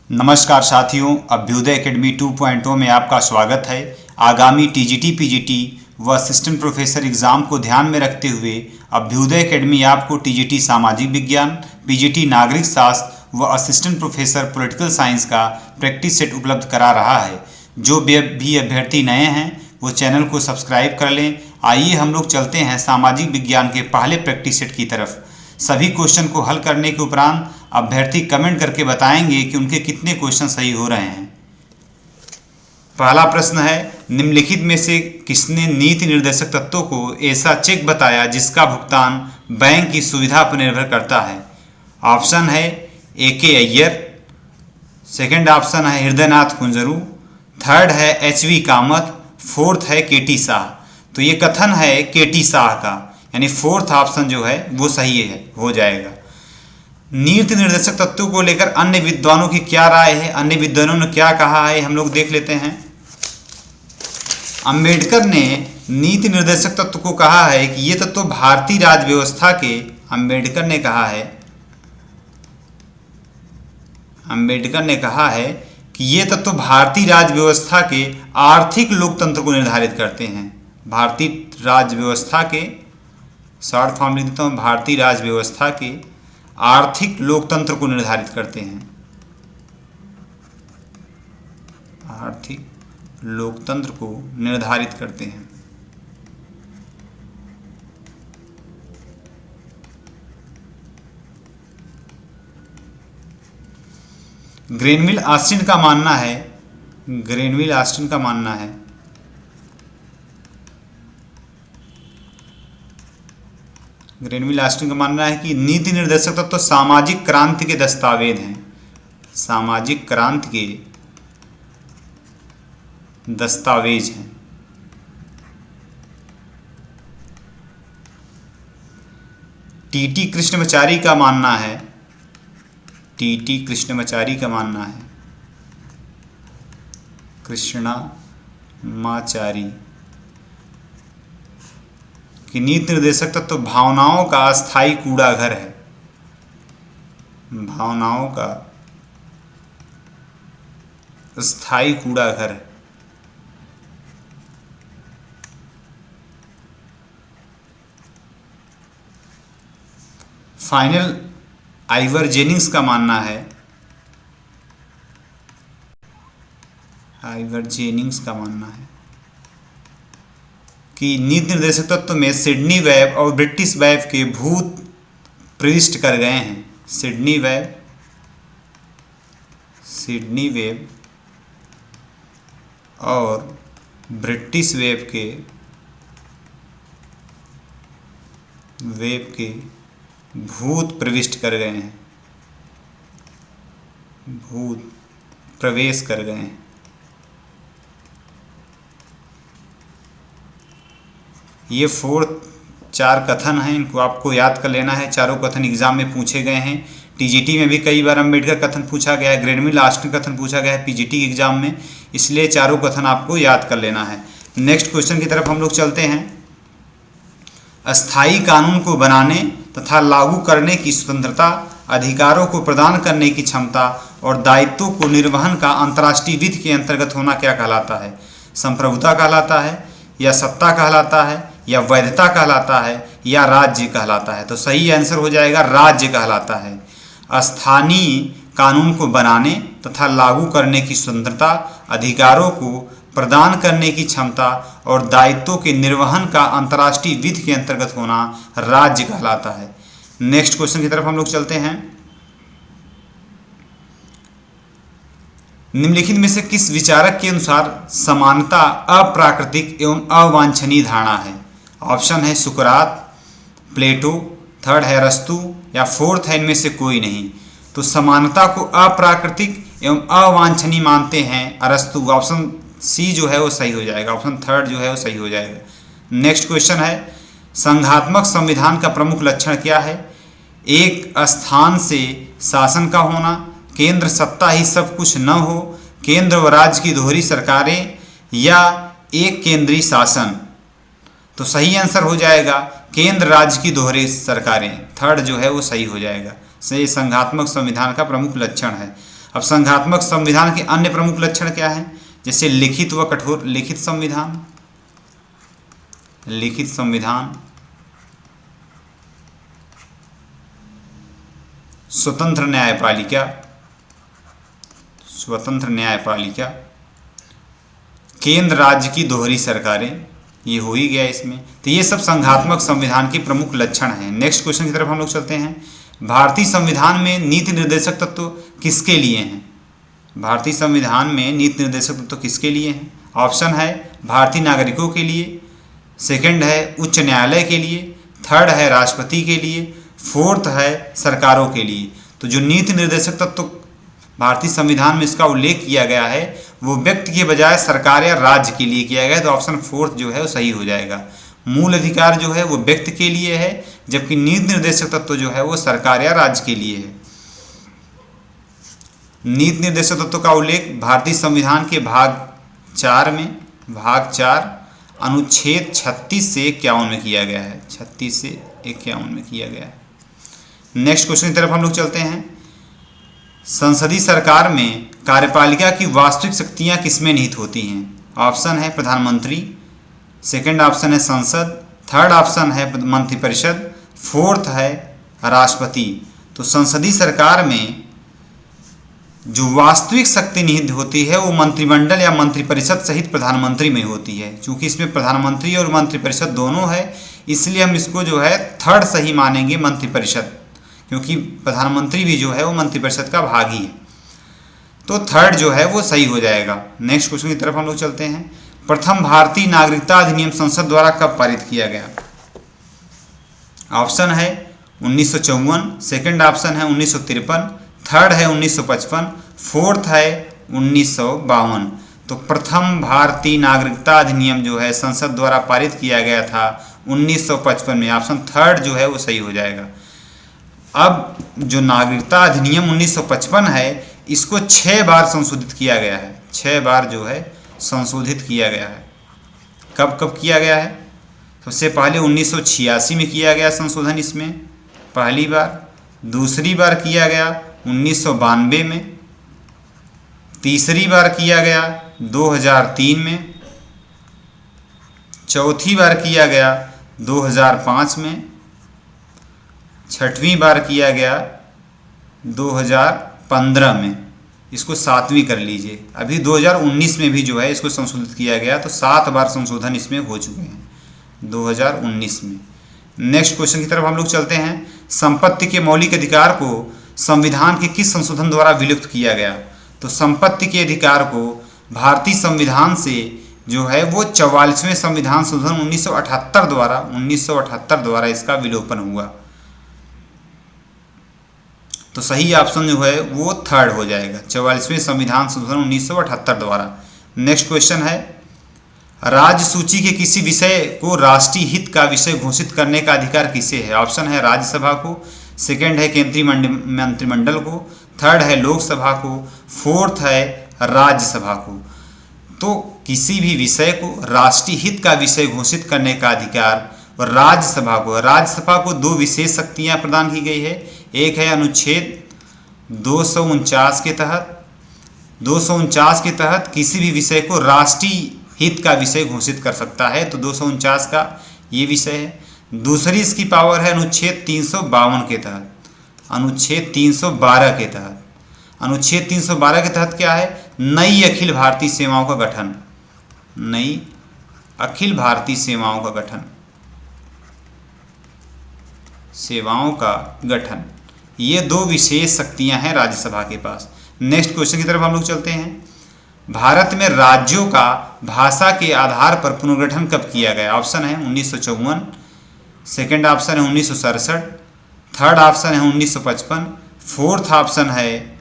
नमस्कार साथियों, अभ्युदय एकेडमी 2.0 में आपका स्वागत है। आगामी टीजीटी, पीजीटी व असिस्टेंट प्रोफेसर एग्ज़ाम को ध्यान में रखते हुए अभ्युदय एकेडमी आपको टीजीटी सामाजिक विज्ञान, पीजीटी नागरिक शास्त्र व असिस्टेंट प्रोफेसर पॉलिटिकल साइंस का प्रैक्टिस सेट उपलब्ध करा रहा है। जो भी अभ्यर्थी नए हैं वो चैनल को सब्सक्राइब कर लें। आइए हम लोग चलते हैं सामाजिक विज्ञान के पहले प्रैक्टिस सेट की तरफ। सभी क्वेश्चन को हल करने के उपरांत अभ्यर्थी कमेंट करके बताएंगे कि उनके कितने क्वेश्चन सही हो रहे हैं। पहला प्रश्न है, निम्नलिखित में से किसने नीति निर्देशक तत्वों को ऐसा चेक बताया जिसका भुगतान बैंक की सुविधा पर निर्भर करता है? ऑप्शन है A.K. अय्यर, सेकंड ऑप्शन है हृदयनाथ कुंजरू, थर्ड है H.V. कामत, फोर्थ है K.T. शाह। तो ये कथन है K.T. शाह का, यानी फोर्थ ऑप्शन जो है वो सही है, हो जाएगा। नीति निर्देशक तत्वों को लेकर अन्य विद्वानों की क्या राय है, अन्य विद्वानों ने क्या कहा है, हम लोग देख लेते हैं। अंबेडकर ने नीति निर्देशक तत्व को कहा है कि ये तत्व भारतीय राज्य व्यवस्था के, अंबेडकर ने कहा है कि ये तत्व भारतीय राज्य व्यवस्था के आर्थिक लोकतंत्र को निर्धारित करते हैं। भारतीय राज्य व्यवस्था के, शॉर्ट फॉर्म लिख देता हूँ, भारतीय राज्य व्यवस्था के आर्थिक लोकतंत्र को निर्धारित करते हैं। आर्थिक लोकतंत्र को निर्धारित करते हैं। ग्रेनविल ऑस्टिन का मानना है, ग्रेनविल ऑस्टिन का मानना है कि नीति निर्देशक तत्व सामाजिक क्रांति के दस्तावेज हैं। सामाजिक क्रांति के दस्तावेज हैं। टीटी कृष्णमाचारी का मानना है, टीटी कृष्णमाचारी का मानना है, कृष्णमाचारी कि नीति निर्देशक तत्व भावनाओं का अस्थायी कूड़ाघर है। भावनाओं का अस्थायी कूड़ाघर है। फाइनल आइवर जेनिंग्स का मानना है, आइवर जेनिंग्स का मानना है कि नीति निर्देशक तत्व में सिडनी वेब और ब्रिटिश वेब के भूत प्रविष्ट कर गए हैं। सिडनी वेब और ब्रिटिश वेब के भूत प्रविष्ट कर गए हैं, भूत प्रवेश कर गए हैं। ये चार कथन हैं, इनको आपको याद कर लेना है। चारों कथन एग्जाम में पूछे गए हैं। टीजीटी में भी कई बार अंबेडकर कथन पूछा गया है, ग्रेनविल ऑस्टिन कथन पूछा गया है पीजीटी के एग्जाम में, इसलिए चारों कथन आपको याद कर लेना है। नेक्स्ट क्वेश्चन की तरफ हम लोग चलते हैं। अस्थायी कानून को बनाने तथा लागू करने की स्वतंत्रता, अधिकारों को प्रदान करने की क्षमता और दायित्वों को निर्वहन का अंतर्राष्ट्रीय विधि के अंतर्गत होना क्या कहलाता है? संप्रभुता कहलाता है, या सत्ता कहलाता है, या वैधता कहलाता है, या राज्य कहलाता है? तो सही आंसर हो जाएगा राज्य कहलाता है। स्थानीय कानून को बनाने तथा लागू करने की स्वतंत्रता, अधिकारों को प्रदान करने की क्षमता और दायित्वों के निर्वहन का अंतर्राष्ट्रीय विधि के अंतर्गत होना राज्य कहलाता है। नेक्स्ट क्वेश्चन की तरफ हम लोग चलते हैं। निम्नलिखित में से किस विचारक के अनुसार समानता अप्राकृतिक एवं अवांछनीय धारणा है? ऑप्शन है सुकरात, प्लेटो, थर्ड है अरस्तु, या फोर्थ है इनमें से कोई नहीं। तो समानता को अप्राकृतिक एवं अवांछनीय मानते हैं अरस्तु। ऑप्शन सी जो है वो सही हो जाएगा, ऑप्शन थर्ड जो है वो सही हो जाएगा। नेक्स्ट क्वेश्चन है, संघात्मक संविधान का प्रमुख लक्षण क्या है? एक स्थान से शासन का होना, केंद्र सत्ता ही सब कुछ न हो, केंद्र व राज्य की दोहरी सरकारें, या एक केंद्रीय शासन। तो सही आंसर हो जाएगा केंद्र राज्य की दोहरी सरकारें, थर्ड जो है वो सही हो जाएगा। सही संघात्मक संविधान का प्रमुख लक्षण है। अब संघात्मक संविधान के अन्य प्रमुख लक्षण क्या हैं? जैसे लिखित व कठोर। लिखित संविधान, लिखित संविधान, स्वतंत्र न्यायपालिका, स्वतंत्र न्यायपालिका, केंद्र राज्य की दोहरी सरकारें, ये हो ही गया इसमें। तो ये सब संघात्मक संविधान के प्रमुख लक्षण हैं। नेक्स्ट क्वेश्चन की तरफ हम लोग चलते हैं। भारतीय संविधान में नीति निर्देशक तत्व किसके लिए हैं? भारतीय संविधान में नीति निर्देशक तत्व किसके लिए हैं? ऑप्शन है भारतीय नागरिकों के लिए, सेकंड है उच्च न्यायालय के लिए, थर्ड है राष्ट्रपति के लिए, फोर्थ है सरकारों के लिए। तो जो नीति निर्देशक तत्व भारतीय संविधान में इसका उल्लेख किया गया है वो व्यक्ति के बजाय सरकार या राज्य के लिए किया गया है। तो ऑप्शन फोर्थ जो है वो सही हो जाएगा। मूल अधिकार जो है वो व्यक्ति के लिए है, जबकि नीति निर्देशक तत्व जो है वो सरकार या राज्य के लिए है। नीति निर्देशक तत्व का उल्लेख भारतीय संविधान के भाग 4 में, भाग 4 अनुच्छेद 36 से 51 में किया गया है। 36 से 51 में किया गया है। नेक्स्ट क्वेश्चन की तरफ हम लोग चलते हैं। संसदीय सरकार में कार्यपालिका की वास्तविक शक्तियां किसमें निहित होती हैं? ऑप्शन है प्रधानमंत्री, सेकंड ऑप्शन है संसद, थर्ड ऑप्शन है मंत्रिपरिषद, फोर्थ है राष्ट्रपति। तो संसदीय सरकार में जो वास्तविक शक्ति निहित होती है वो मंत्रिमंडल या मंत्रिपरिषद सहित प्रधानमंत्री में होती है। क्योंकि इसमें प्रधानमंत्री और मंत्रिपरिषद दोनों है, इसलिए हम इसको जो है थर्ड सही मानेंगे, मंत्रिपरिषद, क्योंकि प्रधानमंत्री भी जो है वो मंत्रिपरिषद का भाग ही है। तो थर्ड जो है वो सही हो जाएगा। नेक्स्ट क्वेश्चन की तरफ हम लोग चलते हैं। प्रथम भारतीय नागरिकता अधिनियम संसद द्वारा कब पारित किया गया? ऑप्शन है 1954, सेकंड ऑप्शन है 1953, थर्ड है 1955, फोर्थ है 1952। तो प्रथम भारतीय नागरिकता अधिनियम जो है संसद द्वारा पारित किया गया था 1955 में। ऑप्शन थर्ड जो है वो सही हो जाएगा। अब जो नागरिकता अधिनियम 1955 है इसको 6 बार संशोधित किया गया है। 6 बार जो है संशोधित किया गया है। कब कब किया गया है? सबसे पहले 1986 में किया गया संशोधन इसमें पहली बार, दूसरी बार किया गया 1992 में, तीसरी बार किया गया 2003 में, चौथी बार किया गया 2005 में, छठवीं बार किया गया 2015 में। इसको 7वीं कर लीजिए। अभी 2019 में भी जो है इसको संशोधित किया गया, तो 7 बार संशोधन इसमें हो चुके हैं 2019 में। नेक्स्ट क्वेश्चन की तरफ हम लोग चलते हैं। संपत्ति के मौलिक अधिकार को संविधान के किस संशोधन द्वारा विलुप्त किया गया? तो संपत्ति के अधिकार को भारतीय संविधान से जो है वो 44वें संविधान संशोधन 1978 द्वारा इसका विलोपन हुआ। तो सही ऑप्शन जो है वो थर्ड हो जाएगा, 44वें संविधान संशोधन 1978 द्वारा। नेक्स्ट क्वेश्चन है, राज्य सूची के किसी विषय को राष्ट्रीय हित का विषय घोषित करने का अधिकार किसे है? ऑप्शन है राज्यसभा को, सेकंड है केंद्रीय मंत्रिमंडल को, थर्ड है लोकसभा को, फोर्थ है राज्यसभा को। तो किसी भी विषय को राष्ट्रीय हित का विषय घोषित करने का अधिकार और राज्यसभा को, राज्यसभा को 2 विशेष शक्तियां प्रदान की गई है। एक है अनुच्छेद 249 के तहत, 249 के तहत किसी भी विषय को राष्ट्रीय हित का विषय घोषित कर सकता है, तो 249 का ये विषय है। दूसरी इसकी पावर है अनुच्छेद 352 के तहत, अनुच्छेद 312 के तहत। अनुच्छेद 312 के तहत क्या है? नई अखिल भारतीय सेवाओं का गठन, नई अखिल भारतीय सेवाओं का गठन, सेवाओं का गठन। ये 2 विशेष शक्तियां हैं राज्यसभा के पास। नेक्स्ट क्वेश्चन की तरफ हम लोग चलते हैं। भारत में राज्यों का भाषा के आधार पर पुनर्गठन कब किया गया? ऑप्शन है 1954, सेकंड ऑप्शन है 1967, थर्ड ऑप्शन है 1955, फोर्थ ऑप्शन है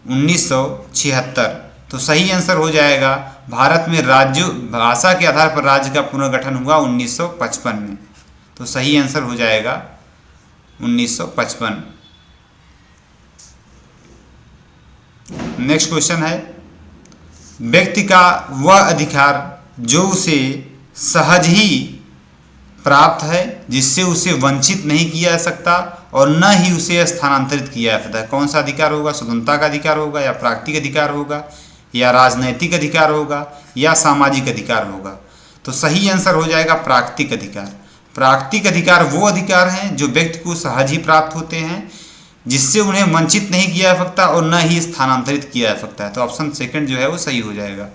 1976। तो सही आंसर हो जाएगा भारत में राज्यों भाषा के आधार पर राज्य का पुनर्गठन हुआ 1955 में। तो सही आंसर हो जाएगा 1955। नेक्स्ट क्वेश्चन है, व्यक्ति का वह अधिकार जो उसे सहज ही प्राप्त है, जिससे उसे वंचित नहीं किया जा सकता और न ही उसे स्थानांतरित किया जा सकता है। कौन सा अधिकार होगा? स्वतंत्रता का अधिकार होगा, या प्राकृतिक अधिकार होगा, या राजनैतिक अधिकार होगा, या सामाजिक अधिकार होगा? तो सही आंसर हो जाएगा प्राकृतिक अधिकार। प्राकृतिक अधिकार वो अधिकार हैं जो व्यक्ति को सहज ही प्राप्त होते हैं, जिससे उन्हें वंचित नहीं किया जा सकता और न ही स्थानांतरित किया जा सकता है। तो ऑप्शन सेकंड जो है वो सही हो जाएगा।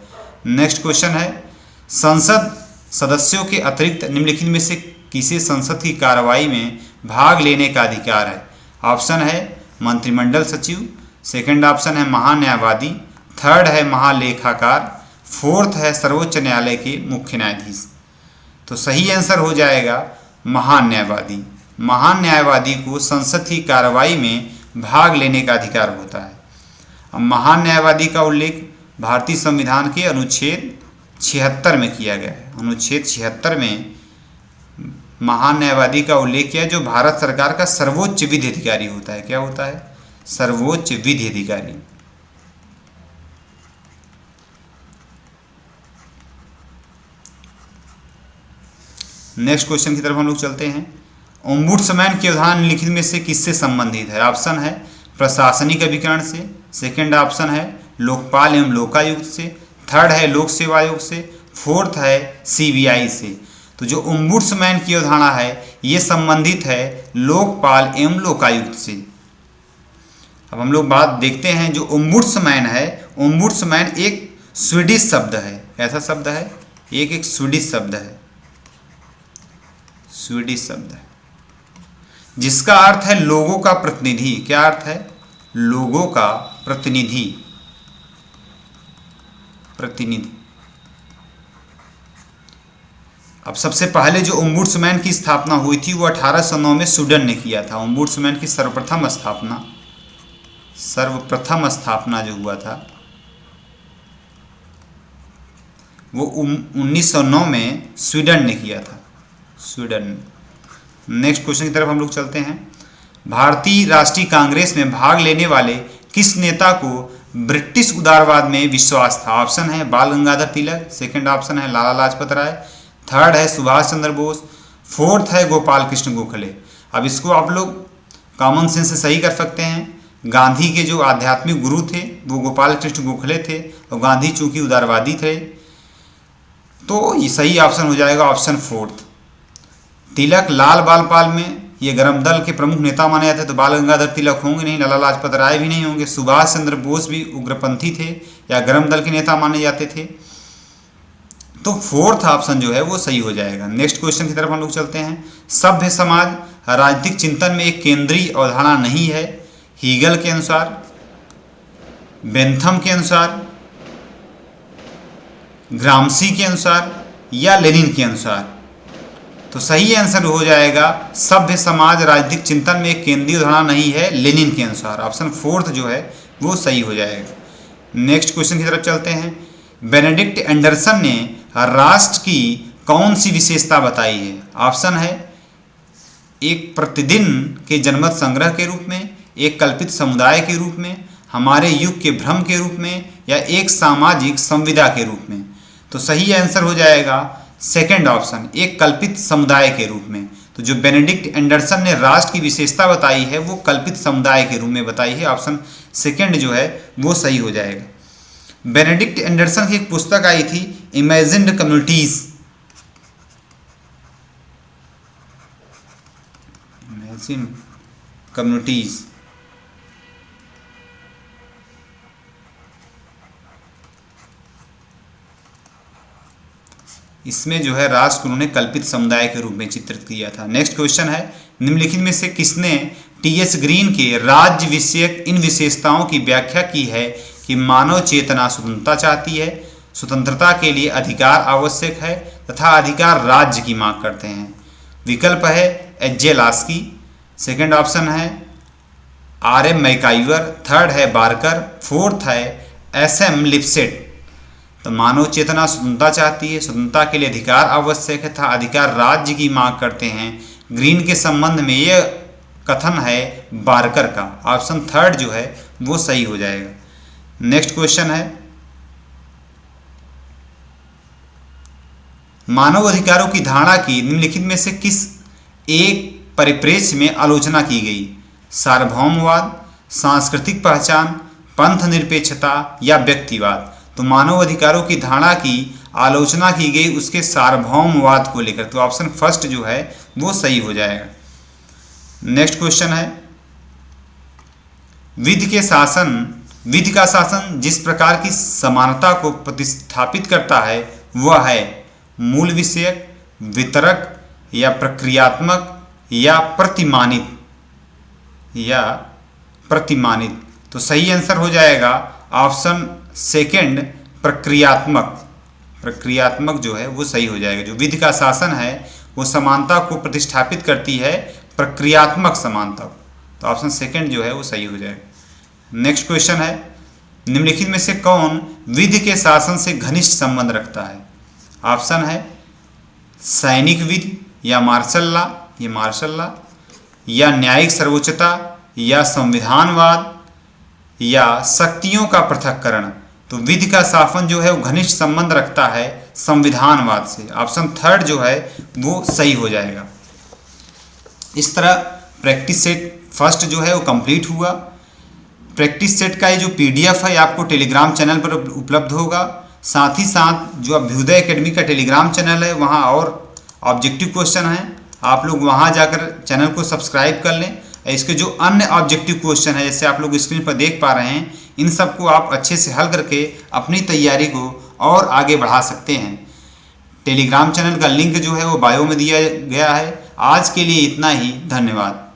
नेक्स्ट क्वेश्चन है, संसद सदस्यों के अतिरिक्त निम्नलिखित में से किसे संसद की कार्रवाई में भाग लेने का अधिकार है? ऑप्शन है मंत्रिमंडल सचिव, सेकंड ऑप्शन है महान्यायवादी, थर्ड है महालेखाकार, फोर्थ है सर्वोच्च न्यायालय के मुख्य न्यायाधीश। तो सही आंसर हो जाएगा महान्यायवादी। महान्यायवादी को संसद की कार्रवाई में भाग लेने का अधिकार होता है। अब महान्यायवादी का उल्लेख भारतीय संविधान के अनुच्छेद 76 में किया गया है। अनुच्छेद 76 में महान्यायवादी का उल्लेख किया है, जो भारत सरकार का सर्वोच्च विधि अधिकारी होता है। क्या होता है? सर्वोच्च विधि अधिकारी। नेक्स्ट क्वेश्चन की तरफ हम लोग चलते हैं। ओम्बुड्समैन की अवधारणा निम्नलिखित में से किससे संबंधित है? ऑप्शन है प्रशासनिक अभिकरण से, सेकंड ऑप्शन है लोकपाल एवं लोकायुक्त से, थर्ड है लोक सेवा आयोग से, फोर्थ है सीबीआई से। तो जो ओम्बुड्समैन की अवधारणा है ये संबंधित है लोकपाल एवं लोकायुक्त से। अब हम लोग बात देखते हैं, जो ओम्बुड्समैन है, ओम्बुड्समैन एक स्वीडिश शब्द है। ऐसा शब्द है, एक स्वीडिश शब्द है, स्वीडिश शब्द है, जिसका अर्थ है लोगों का प्रतिनिधि। क्या अर्थ है? लोगों का प्रतिनिधि, प्रतिनिधि। अब सबसे पहले जो ओम्बुड्समैन की स्थापना हुई थी वो 1809 में स्वीडन ने किया था। ओम्बुड्समैन की सर्वप्रथम स्थापना जो हुआ था वो 1909 में स्वीडन ने किया था, स्वीडन। नेक्स्ट क्वेश्चन की तरफ हम लोग चलते हैं। भारतीय राष्ट्रीय कांग्रेस में भाग लेने वाले किस नेता को ब्रिटिश उदारवाद में विश्वास था? ऑप्शन है बाल गंगाधर तिलक, सेकंड ऑप्शन है लाला लाजपत राय, थर्ड है सुभाष चंद्र बोस, फोर्थ है गोपाल कृष्ण गोखले। अब इसको आप लोग कॉमन सेंस से सही कर सकते हैं। गांधी के जो आध्यात्मिक गुरु थे वो गोपाल कृष्ण गोखले थे, और गांधी चूंकि उदारवादी थे, तो ये सही ऑप्शन हो जाएगा ऑप्शन फोर्थ। तिलक लाल बालपाल में ये गर्म दल के प्रमुख नेता माने जाते, तो बाल गंगाधर तिलक होंगे नहीं, लाला लाजपत राय भी नहीं होंगे, सुभाष चंद्र बोस भी उग्रपंथी थे या गर्म दल के नेता माने जाते थे। तो फोर्थ ऑप्शन जो है वो सही हो जाएगा। नेक्स्ट क्वेश्चन की तरफ हम लोग चलते हैं। सभ्य समाज राजनीतिक चिंतन में एक केंद्रीय अवधारणा नहीं है, हीगल के अनुसार, बेंथम के अनुसार, ग्रामसी के अनुसार, या लेनिन के अनुसार? तो सही आंसर हो जाएगा सभ्य समाज राजनीतिक चिंतन में एक केंद्रीय अवधारणा नहीं है, लेनिन के अनुसार। ऑप्शन फोर्थ जो है वो सही हो जाएगा। नेक्स्ट क्वेश्चन की तरफ चलते हैं। बेनेडिक्ट एंडरसन ने राष्ट्र की कौन सी विशेषता बताई है? ऑप्शन है एक प्रतिदिन के जनमत संग्रह के रूप में, एक कल्पित समुदाय के रूप में, हमारे युग के भ्रम के रूप में, या एक सामाजिक संविदा के रूप में। तो सही आंसर हो जाएगा सेकंड ऑप्शन, एक कल्पित समुदाय के रूप में। तो जो बेनेडिक्ट एंडरसन ने राष्ट्र की विशेषता बताई है वो कल्पित समुदाय के रूप में बताई है। ऑप्शन सेकंड जो है वो सही हो जाएगा। बेनेडिक्ट एंडरसन की एक पुस्तक आई थी इमेजिन्ड कम्युनिटीज, इमेजिन कम्युनिटीज। इसमें जो है राष्ट्र को उन्होंने कल्पित समुदाय के रूप में चित्रित किया था। नेक्स्ट क्वेश्चन है, निम्नलिखित में से किसने टी.एस. ग्रीन के राज्य विषयक इन विशेषताओं की व्याख्या की है कि मानव चेतना स्वतंत्रता चाहती है, स्वतंत्रता के लिए अधिकार आवश्यक है तथा अधिकार राज्य की मांग करते हैं? विकल्प है एच.जे. लास्की, सेकंड ऑप्शन है आर.एम. मैकाइवर, थर्ड है बार्कर, फोर्थ है एस.एम. लिपसेट। तो मानव चेतना स्वतंत्रता चाहती है, स्वतंत्रता के लिए अधिकार आवश्यक है तथा अधिकार राज्य की मांग करते हैं। ग्रीन के संबंध में यह कथन है बार्कर का। ऑप्शन थर्ड जो है वो सही हो जाएगा। नेक्स्ट क्वेश्चन है, मानव अधिकारों की धारणा की निम्नलिखित में से किस एक परिप्रेक्ष्य में आलोचना की गई? सार्वभौमवाद, सांस्कृतिक पहचान, पंथ निरपेक्षता या व्यक्तिवाद? तो मानव अधिकारों की धारणा की आलोचना की गई उसके सार्वभौमवाद को लेकर, तो ऑप्शन फर्स्ट जो है वो सही हो जाएगा। नेक्स्ट क्वेश्चन है, विधि का शासन जिस प्रकार की समानता को प्रतिस्थापित करता है वह है मूल विषयक, वितरक या प्रक्रियात्मक या प्रतिमानित? तो सही आंसर हो जाएगा ऑप्शन सेकंड, प्रक्रियात्मक जो है वो सही हो जाएगा। जो विधि का शासन है वो समानता को प्रतिस्थापित करती है प्रक्रियात्मक समानता को, तो ऑप्शन सेकंड जो है वो सही हो जाएगा। नेक्स्ट क्वेश्चन है, निम्नलिखित में से कौन विधि के शासन से घनिष्ठ संबंध रखता है? ऑप्शन है सैनिक विधि या मार्शल लॉ या न्यायिक सर्वोच्चता या संविधानवाद या शक्तियों का पृथक्करण? तो विधि का शासन जो है वो घनिष्ठ संबंध रखता है संविधानवाद से, ऑप्शन थर्ड जो है वो सही हो जाएगा। इस तरह प्रैक्टिस सेट फर्स्ट जो है वो कंप्लीट हुआ। प्रैक्टिस सेट का ये जो पीडीएफ है आपको टेलीग्राम चैनल पर उपलब्ध होगा। साथ ही साथ जो अभ्युदय एकेडमी का टेलीग्राम चैनल है वहाँ और ऑब्जेक्टिव क्वेश्चन हैं, आप लोग वहाँ जाकर चैनल को सब्सक्राइब कर लें। इसके जो अन्य ऑब्जेक्टिव क्वेश्चन है जैसे आप लोग स्क्रीन पर देख पा रहे हैं, इन सबको आप अच्छे से हल करके अपनी तैयारी को और आगे बढ़ा सकते हैं। टेलीग्राम चैनल का लिंक जो है वो बायो में दिया गया है। आज के लिए इतना ही, धन्यवाद।